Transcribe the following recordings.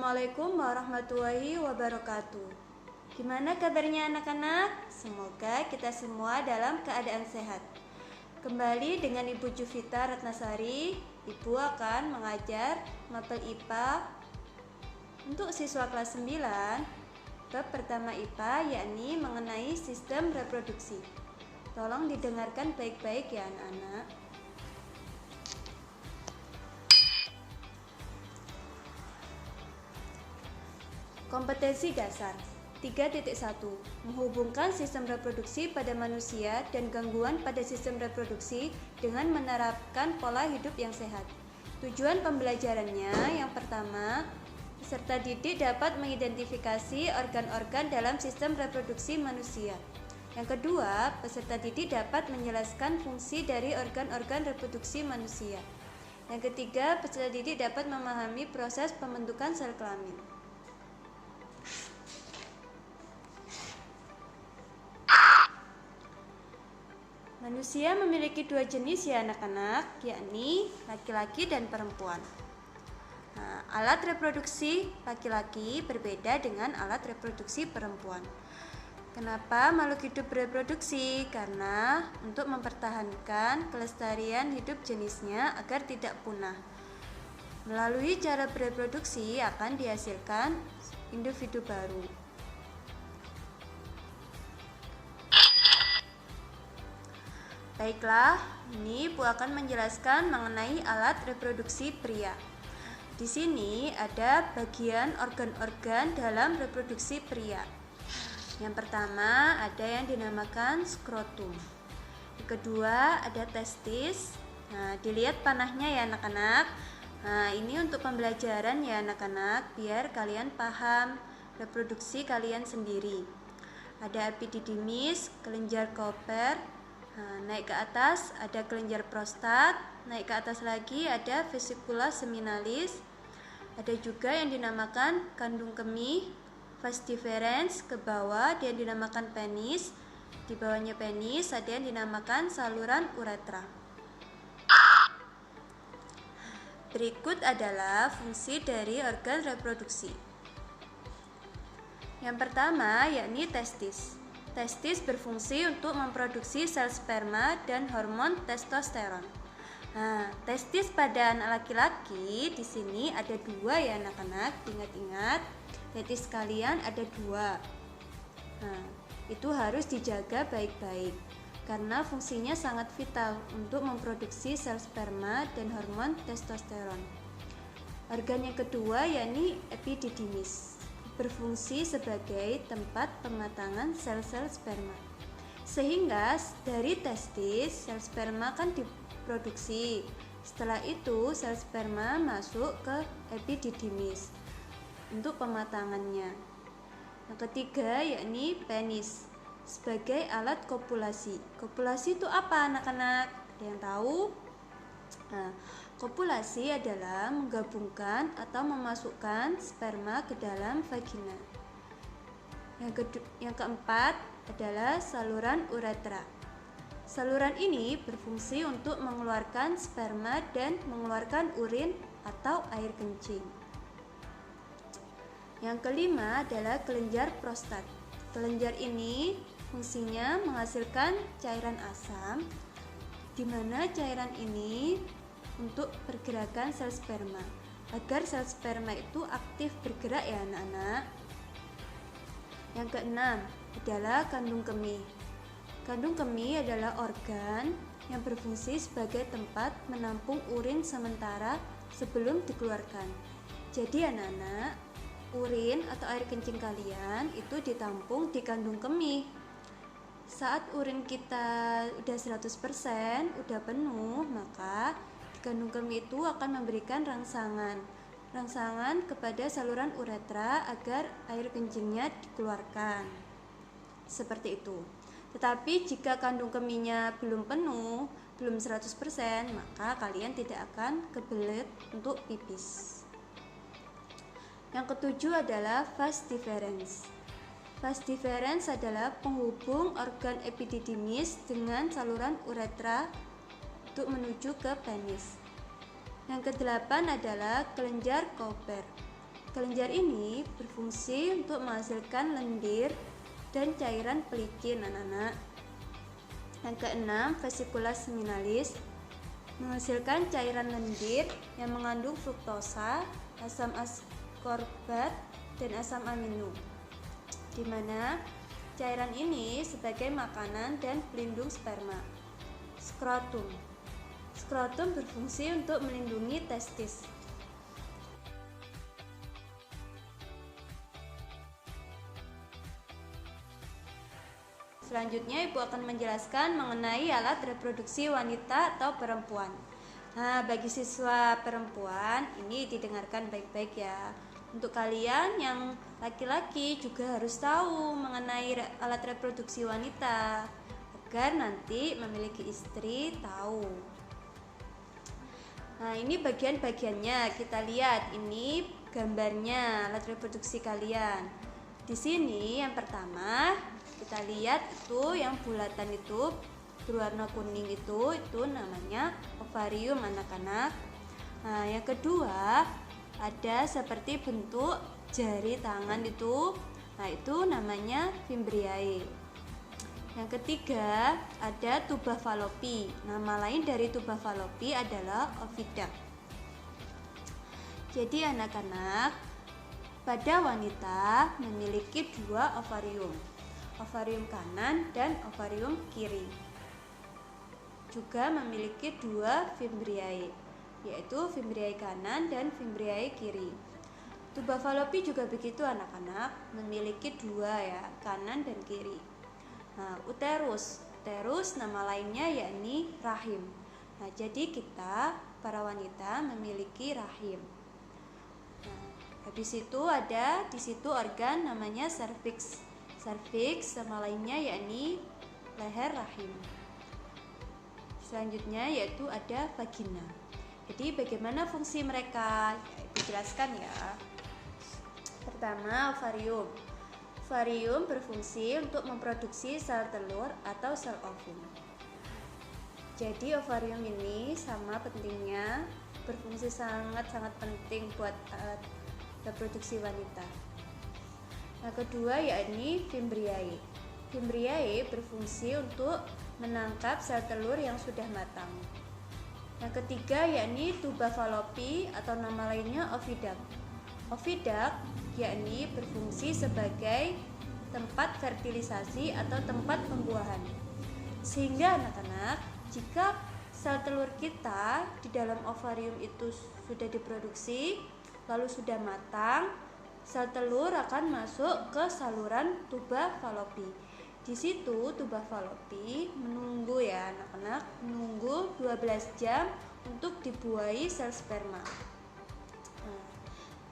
Assalamualaikum warahmatullahi wabarakatuh. Gimana kabarnya anak-anak? Semoga kita semua dalam keadaan sehat. Kembali dengan Ibu Juvita Ratnasari, Ibu akan mengajar mapel IPA untuk siswa kelas 9. Bab pertama IPA yakni mengenai sistem reproduksi. Tolong didengarkan baik-baik ya anak-anak. Kompetensi dasar 3.1 menghubungkan sistem reproduksi pada manusia dan gangguan pada sistem reproduksi dengan menerapkan pola hidup yang sehat. Tujuan pembelajarannya yang pertama, peserta didik dapat mengidentifikasi organ-organ dalam sistem reproduksi manusia. Yang kedua, peserta didik dapat menjelaskan fungsi dari organ-organ reproduksi manusia. Yang ketiga, peserta didik dapat memahami proses pembentukan sel kelamin. Manusia memiliki dua jenis ya anak-anak, yakni laki-laki dan perempuan. Alat reproduksi laki-laki berbeda dengan alat reproduksi perempuan. Kenapa makhluk hidup bereproduksi? Karena untuk mempertahankan kelestarian hidup jenisnya agar tidak punah. Melalui cara bereproduksi akan dihasilkan individu baru. Baiklah, ini Ibu akan menjelaskan mengenai alat reproduksi pria. Di sini ada bagian organ-organ dalam reproduksi pria. Yang pertama ada yang dinamakan skrotum. Yang kedua ada testis. Dilihat panahnya ya anak-anak. Ini untuk pembelajaran ya anak-anak, biar kalian paham reproduksi kalian sendiri. Ada epididymis, kelenjar Cowper. Naik ke atas ada kelenjar prostat, naik ke atas lagi ada vesicula seminalis, ada juga yang dinamakan kandung kemih, vas deferens, ke bawah ada yang dinamakan penis, di bawahnya penis ada yang dinamakan saluran uretra. Berikut adalah fungsi dari organ reproduksi. Yang pertama yakni testis. Testis berfungsi untuk memproduksi sel sperma dan hormon testosteron. Testis pada anak laki-laki di sini ada dua ya anak-anak. Ingat-ingat, testis kalian ada dua. Itu harus dijaga baik-baik karena fungsinya sangat vital untuk memproduksi sel sperma dan hormon testosteron. Organ yang kedua yakni epididymis. Berfungsi sebagai tempat pematangan sel-sel sperma. Sehingga dari testis sel sperma kan diproduksi. Setelah itu sel sperma masuk ke epididymis untuk pematangannya. Yang ketiga yakni penis sebagai alat kopulasi. Kopulasi itu apa anak-anak? Ada yang tahu? Kopulasi adalah menggabungkan atau memasukkan sperma ke dalam vagina. Yang keempat adalah saluran uretra. Saluran ini berfungsi untuk mengeluarkan sperma dan mengeluarkan urin atau air kencing. Yang kelima adalah kelenjar prostat. Kelenjar ini fungsinya menghasilkan cairan asam, di mana cairan ini untuk pergerakan sel sperma, agar sel sperma itu aktif bergerak ya anak-anak. Yang keenam adalah kandung kemih. Kandung kemih adalah organ yang berfungsi sebagai tempat menampung urin sementara sebelum dikeluarkan. Jadi anak-anak, urin atau air kencing kalian itu ditampung di kandung kemih. Saat urin kita udah 100%, udah penuh, maka kandung kemih itu akan memberikan rangsangan kepada saluran uretra agar air kencingnya dikeluarkan. Seperti itu. Tetapi jika kandung kemihnya belum penuh, belum 100%, maka kalian tidak akan kebelet untuk pipis. Yang ketujuh adalah vas deferens. Vas deferens adalah penghubung organ epididymis dengan saluran uretra untuk menuju ke penis. Yang kedelapan adalah kelenjar Cowper. Kelenjar ini berfungsi untuk menghasilkan lendir dan cairan pelicin anak-anak. Yang keenam, vesicula seminalis menghasilkan cairan lendir yang mengandung fruktosa, asam ascorbat, dan asam amino, di mana cairan ini sebagai makanan dan pelindung sperma. Skrotum. Skrotum berfungsi untuk melindungi testis. Selanjutnya Ibu akan menjelaskan mengenai alat reproduksi wanita atau perempuan. Nah, bagi siswa perempuan ini didengarkan baik-baik ya. Untuk kalian yang laki-laki juga harus tahu mengenai alat reproduksi wanita agar nanti memiliki istri tahu. Nah, ini bagian-bagiannya. Kita lihat ini gambarnya alat reproduksi kalian. Di sini yang pertama kita lihat itu yang bulatan itu berwarna kuning itu namanya ovarium anak-anak. Nah, yang kedua ada seperti bentuk jari tangan itu. Nah, itu namanya fimbriae. Yang ketiga ada tuba fallopi. Nama lain dari tuba fallopi adalah oviduct. Jadi anak-anak, pada wanita memiliki dua ovarium. Ovarium kanan dan ovarium kiri. Juga memiliki dua fimbriae, yaitu fimbriae kanan dan fimbriae kiri. Tuba fallopi juga begitu anak-anak, memiliki dua ya, kanan dan kiri. Nah, uterus nama lainnya yakni rahim. Nah, jadi kita para wanita memiliki rahim. Nah, habis itu ada di situ organ namanya serviks. Serviks sama lainnya yakni leher rahim. Selanjutnya yaitu ada vagina. Jadi bagaimana fungsi mereka? Dijelaskan ya. Pertama, ovarium. Ovarium berfungsi untuk memproduksi sel telur atau sel ovum. Jadi ovarium ini sama pentingnya, berfungsi sangat-sangat penting buat reproduksi wanita. Yang kedua yakni fimbriae. Fimbriae berfungsi untuk menangkap sel telur yang sudah matang. Yang ketiga yakni tuba fallopi atau nama lainnya oviduct. Oviduct yakni berfungsi sebagai tempat fertilisasi atau tempat pembuahan. Sehingga anak-anak, jika sel telur kita di dalam ovarium itu sudah diproduksi, lalu sudah matang, sel telur akan masuk ke saluran tuba fallopi. Di situ tuba fallopi menunggu ya anak-anak, menunggu 12 jam untuk dibuahi sel sperma. Nah,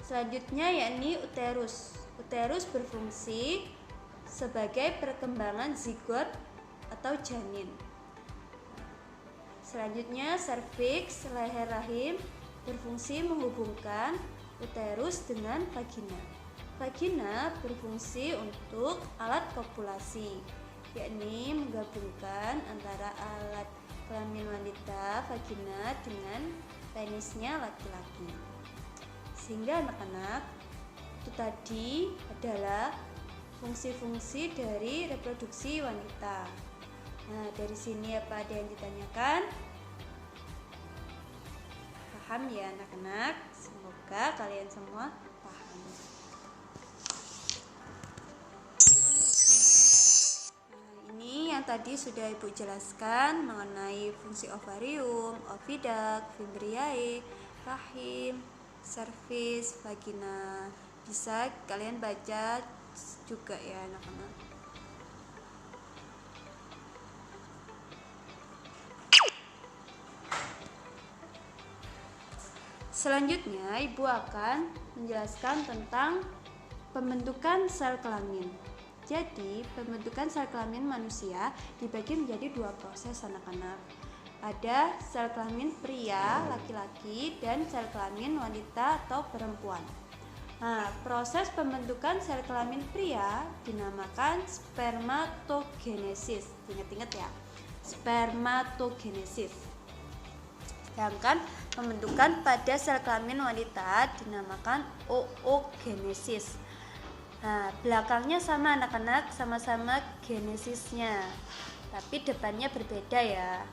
selanjutnya yakni uterus. Uterus berfungsi sebagai perkembangan zigot atau janin. Selanjutnya serviks, leher rahim, berfungsi menghubungkan uterus dengan vagina. Vagina berfungsi untuk alat kopulasi, yakni menggabungkan antara alat kelamin wanita vagina dengan penisnya laki-laki. Sehingga anak-anak, itu tadi adalah fungsi-fungsi dari reproduksi wanita. Nah, dari sini apa ada yang ditanyakan? Paham ya anak-anak? Semoga kalian semua paham. Nah, ini yang tadi sudah Ibu jelaskan mengenai fungsi ovarium, oviduct, fimbriae, rahim, serviks, vagina. Bisa kalian baca juga ya anak-anak. Selanjutnya Ibu akan menjelaskan tentang pembentukan sel kelamin. Jadi pembentukan sel kelamin manusia dibagi menjadi dua proses anak-anak. Ada sel kelamin pria laki-laki dan sel kelamin wanita atau perempuan. Nah, proses pembentukan sel kelamin pria dinamakan spermatogenesis. Ingat-ingat ya, spermatogenesis. Sedangkan pembentukan pada sel kelamin wanita dinamakan oogenesis. Nah, belakangnya sama anak-anak, sama-sama genesisnya, tapi depannya berbeda ya.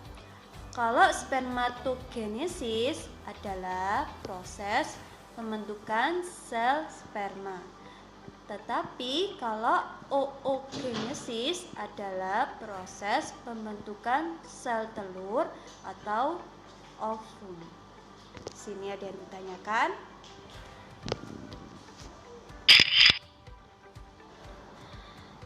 Kalau spermatogenesis adalah proses pembentukan sel sperma. Tetapi kalau oogenesis adalah proses pembentukan sel telur atau ovum. Sini ada yang ditanyakan.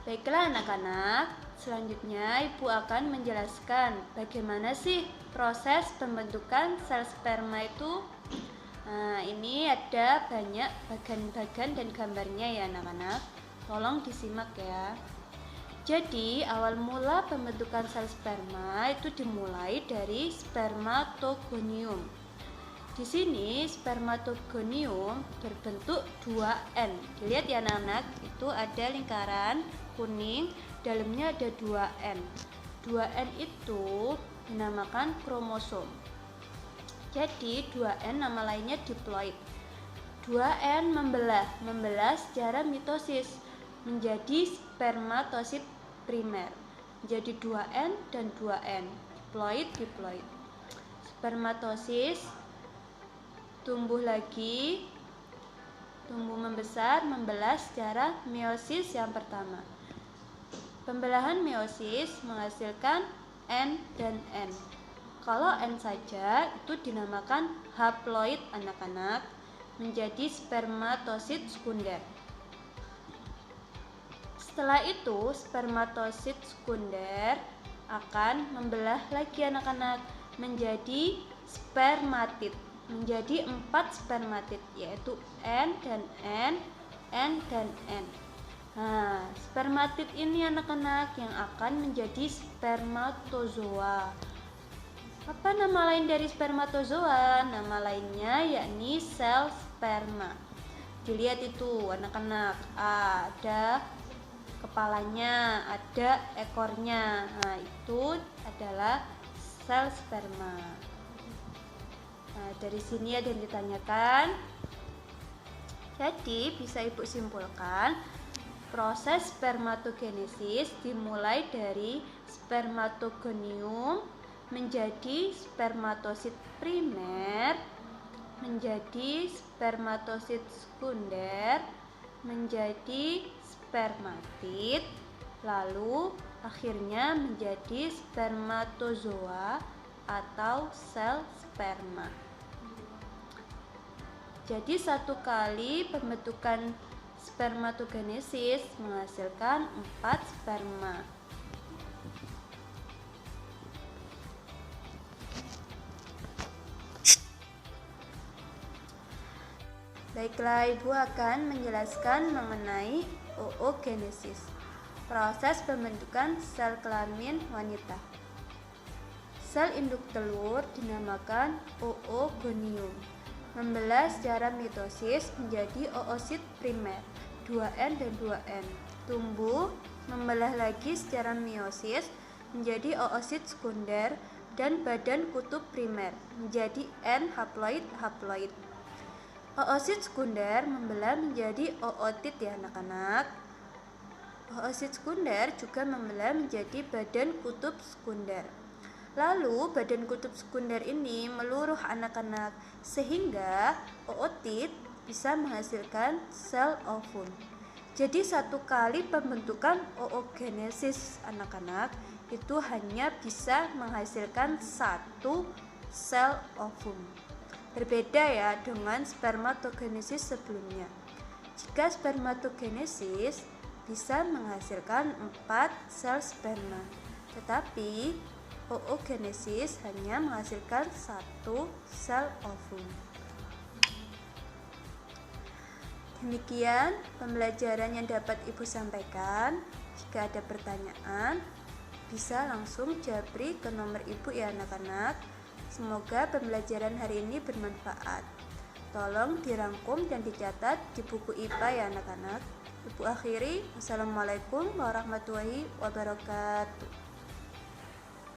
Baiklah anak-anak, selanjutnya Ibu akan menjelaskan bagaimana sih proses pembentukan sel sperma itu. Nah, ini ada banyak bagan-bagan dan gambarnya ya anak-anak. Tolong disimak ya. Jadi, awal mula pembentukan sel sperma itu dimulai dari spermatogonium. Di sini spermatogonium berbentuk 2N. Dilihat ya anak-anak, itu ada lingkaran kuning, dalamnya ada 2N. 2N itu dinamakan kromosom. Jadi 2N nama lainnya diploid. 2N membelah secara mitosis menjadi spermatosit primer. Menjadi 2N dan 2N. Diploid. Spermatosis tumbuh lagi, tumbuh membesar, membelah secara meiosis yang pertama. Pembelahan meiosis menghasilkan N dan N. Kalau N saja itu dinamakan haploid anak-anak, menjadi spermatosit sekunder. Setelah itu spermatosit sekunder akan membelah lagi anak-anak menjadi spermatid, menjadi 4 spermatid, yaitu N dan N, N dan N. Nah, spermatid ini anak-anak yang akan menjadi spermatozoa. Apa nama lain dari spermatozoa? Nama lainnya yakni sel sperma. Dilihat itu anak-anak, ada kepalanya, ada ekornya. Nah, itu adalah sel sperma. Nah, dari sini ada yang ditanyakan. Jadi, bisa Ibu simpulkan, proses spermatogenesis dimulai dari spermatogonium menjadi spermatosit primer, menjadi spermatosit sekunder, menjadi spermatid, lalu akhirnya menjadi spermatozoa atau sel sperma. Jadi satu kali pembentukan spermatogenesis menghasilkan 4 sperma. Baiklah, Ibu akan menjelaskan mengenai oogenesis, proses pembentukan sel kelamin wanita. Sel induk telur dinamakan oogonium, membelah secara mitosis menjadi oosit primer, 2N dan 2N. Tumbuh, membelah lagi secara meiosis menjadi oosit sekunder dan badan kutub primer, menjadi N haploid. Oosit sekunder membelah menjadi ootid ya anak-anak. Oosit sekunder juga membelah menjadi badan kutub sekunder. Lalu badan kutub sekunder ini meluruh anak-anak sehingga ootid bisa menghasilkan sel ovum. Jadi satu kali pembentukan oogenesis anak-anak itu hanya bisa menghasilkan 1 sel ovum. Berbeda ya dengan spermatogenesis sebelumnya. Jika spermatogenesis bisa menghasilkan 4 sel sperma, tetapi oogenesis hanya menghasilkan 1 sel ovum. Demikian pembelajaran yang dapat Ibu sampaikan. Jika ada pertanyaan, bisa langsung japri ke nomor Ibu ya anak-anak. Semoga pembelajaran hari ini bermanfaat. Tolong dirangkum dan dicatat di buku IPA ya anak-anak. Ibu akhiri, wassalamualaikum warahmatullahi wabarakatuh.